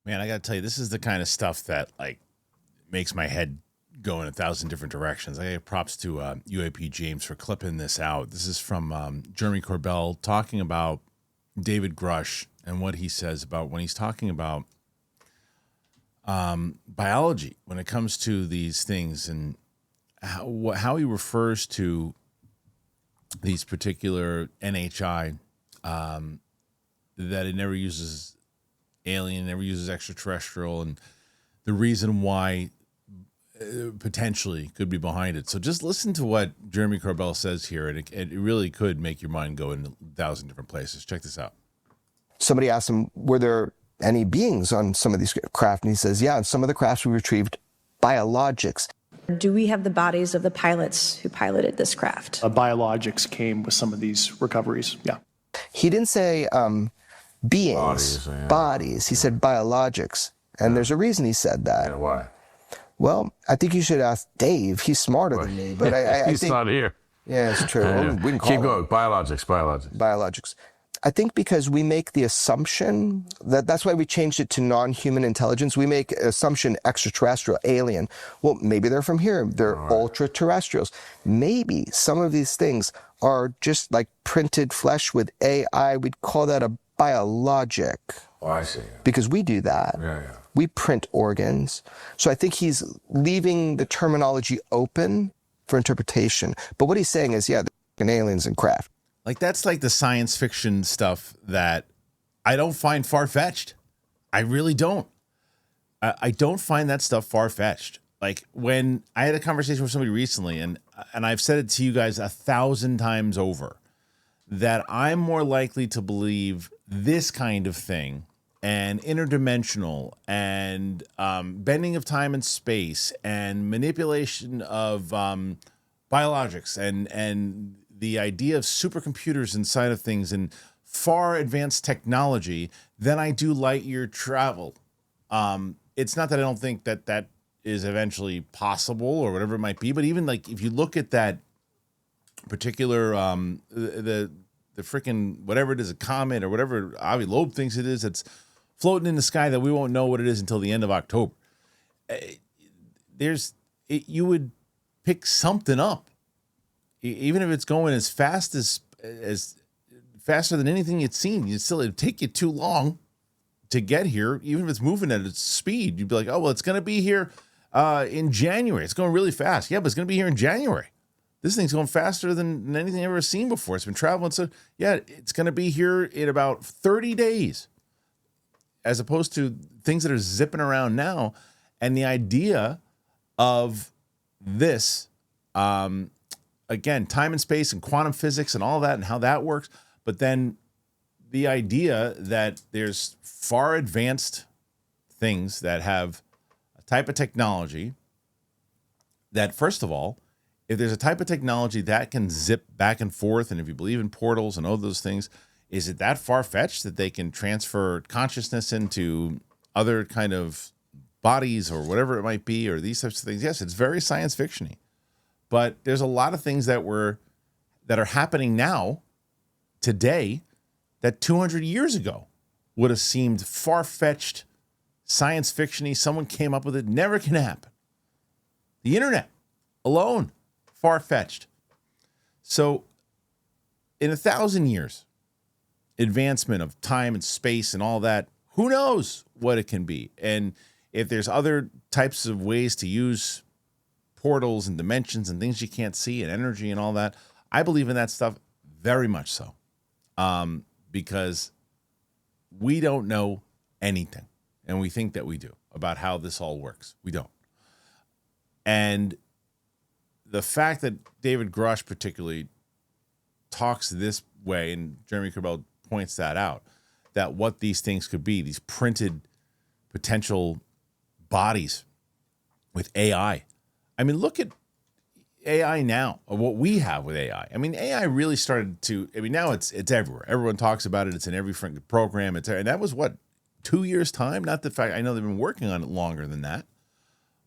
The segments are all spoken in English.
Man, I got to tell you, this is the kind of stuff that like makes my head go in 1,000 different directions. I give props to UAP James for clipping this out. This is from Jeremy Corbell talking about David Grusch and what he says about when he's talking about biology when it comes to these things and how he refers to these particular NHI, that it never uses alien, never uses extraterrestrial, and the reason why potentially could be behind it. So just listen to what Jeremy Corbell says here, and it really could make your mind go in 1,000 different places. Check this out. Somebody asked him, were there any beings on some of these craft? And he says, yeah, on some of the crafts we retrieved biologics. Do we have the bodies of the pilots who piloted this craft? Biologics came with some of these recoveries, yeah. He didn't say beings, bodies. He said biologics. And there's a reason he said that. Yeah, why? Well, I think you should ask Dave. He's smarter than me. But I He's think, not here. Yeah, it's true. Yeah. We can call Keep going. Biologics. Biologics. I think because we make the assumption that's why we changed it to non-human intelligence. We make assumption extraterrestrial, alien. Well, maybe they're from here. They're ultra-terrestrials. Maybe some of these things are just like printed flesh with AI. We'd call that a biologic. Oh, I see. Because we do that. Yeah. We print organs. So I think he's leaving the terminology open for interpretation. But what he's saying is, yeah, they're aliens and craft. Like, that's like the science fiction stuff that I don't find far-fetched. I really don't. I don't find that stuff far-fetched. Like, when I had a conversation with somebody recently, and I've said it to you guys 1,000 times over, that I'm more likely to believe this kind of thing and interdimensional and bending of time and space and manipulation of biologics and the idea of supercomputers inside of things and far advanced technology than I do light year travel. It's not that I don't think that that is eventually possible or whatever it might be, but even like if you look at that particular the freaking whatever it is, a comet or whatever Avi Loeb thinks it is, that's floating in the sky that we won't know what it is until the end of October. You would pick something up. Even if it's going as fast as faster than anything you'd seen, it'd take you too long to get here. Even if it's moving at its speed, you'd be like, oh, well, it's going to be here in January. It's going really fast. Yeah, but it's going to be here in January. This thing's going faster than anything I've ever seen before. It's been traveling. So yeah, it's going to be here in about 30 days, as opposed to things that are zipping around now. And the idea of this, again, time and space and quantum physics and all that and how that works. But then the idea that there's far advanced things that have a type of technology that, first of all, if there's a type of technology that can zip back and forth, and if you believe in portals and all those things, is it that far-fetched that they can transfer consciousness into other kind of bodies or whatever it might be, or these types of things? Yes, it's very science fiction-y. But there's a lot of things that are happening now, today, that 200 years ago would have seemed far-fetched, science fiction-y. Someone came up with it. Never can happen. The internet alone, far-fetched. So in 1,000 years, advancement of time and space and all that, who knows what it can be? And if there's other types of ways to use portals and dimensions and things you can't see and energy and all that, I believe in that stuff very much so, because we don't know anything, and we think that we do about how this all works. We don't. And the fact that David Grusch particularly talks this way, and Jeremy Corbell points that out, that what these things could be, these printed potential bodies with AI. I mean, look at AI now, or what we have with AI. I mean, AI really started to, now it's everywhere. Everyone talks about it. It's in every freaking program. And that was, 2 years' time? Not the fact, I know they've been working on it longer than that.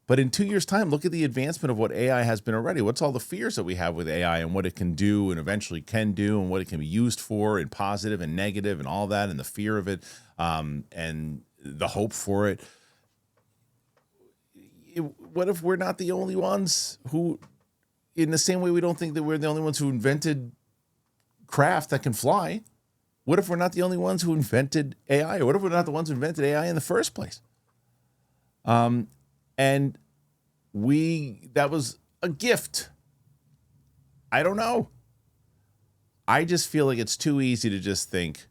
But in 2 years' time, look at the advancement of what AI has been already. What's all the fears that we have with AI and what it can do and eventually can do and what it can be used for, and positive and negative and all that, and the fear of it, and the hope for it. What if we're not the only ones who, in the same way we don't think that we're the only ones who invented craft that can fly? What if we're not the only ones who invented AI? Or what if we're not the ones who invented AI in the first place? And that was a gift. I don't know. I just feel like it's too easy to just think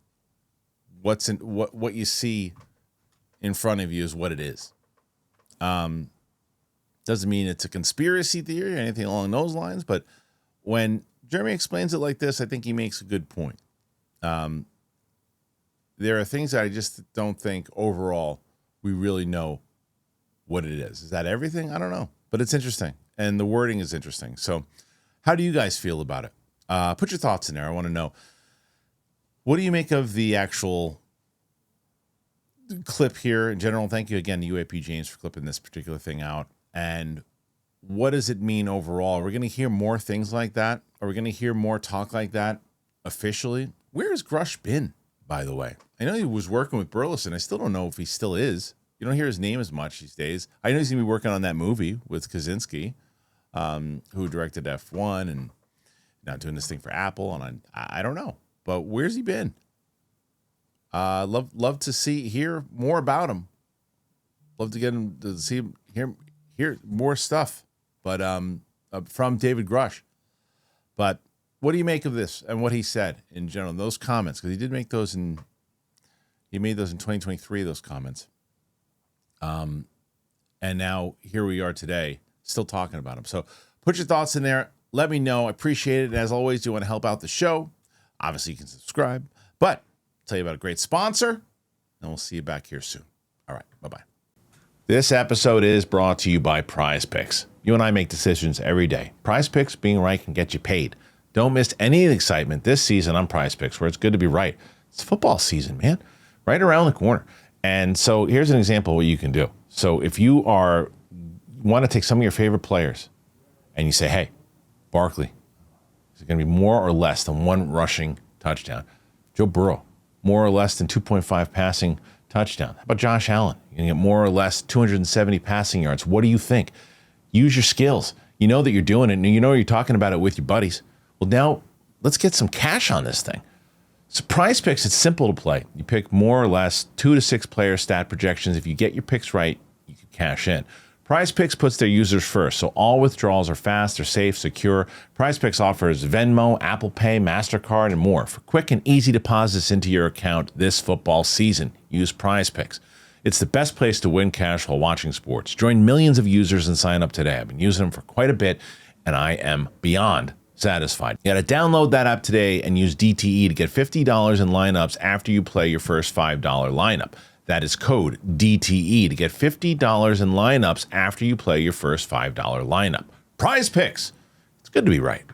what you see in front of you is what it is. Doesn't mean it's a conspiracy theory or anything along those lines, but when Jeremy explains it like this, I think he makes a good point. There are things that I just don't think overall we really know what it is. Is that everything? I don't know, but it's interesting, and the wording is interesting. So how do you guys feel about it? Put your thoughts in there. I want to know. What do you make of the actual clip here in general? Thank you again to UAP James for clipping this particular thing out. And what does it mean overall? Are we going to hear more things like that? Are we going to hear more talk like that officially? Where has Grusch been, by the way? I know he was working with Burleson. I still don't know if he still is. You don't hear his name as much these days. I know he's going to be working on that movie with Kaczynski, who directed F1 and now doing this thing for Apple. And I don't know. But where's he been? Love to hear more about him. Love to get him to see him, hear more stuff. But from David Grusch. But what do you make of this and what he said in general? Those comments, because he did make those he made those in 2023. Those comments. And now here we are today, still talking about him. So put your thoughts in there. Let me know. I appreciate it. And as always, do you want to help out the show? Obviously, you can subscribe. But I'll tell you about a great sponsor, and we'll see you back here soon. All right. Bye-bye. This episode is brought to you by PrizePicks. You and I make decisions every day. PrizePicks, being right, can get you paid. Don't miss any of the excitement this season on PrizePicks, where it's good to be right. It's football season, man. Right around the corner. And so here's an example of what you can do. So if you want to take some of your favorite players and you say, hey, Barkley, is it going to be more or less than one rushing touchdown? Joe Burrow, more or less than 2.5 passing touchdown. How about Josh Allen? You're going to get more or less 270 passing yards. What do you think? Use your skills. You know that you're doing it, and you know you're talking about it with your buddies. Well, now let's get some cash on this thing. So PrizePicks, it's simple to play. You pick more or less 2 to 6 player stat projections. If you get your picks right, you can cash in. PrizePicks puts their users first, so all withdrawals are fast, they're safe, secure. PrizePicks offers Venmo, Apple Pay, MasterCard, and more for quick and easy deposits into your account this football season. Use PrizePicks. It's the best place to win cash while watching sports. Join millions of users and sign up today. I've been using them for quite a bit, and I am beyond satisfied. You got to download that app today and use DTE to get $50 in lineups after you play your first $5 lineup. That is code DTE to get $50 in lineups after you play your first $5 lineup. PrizePicks. It's good to be right.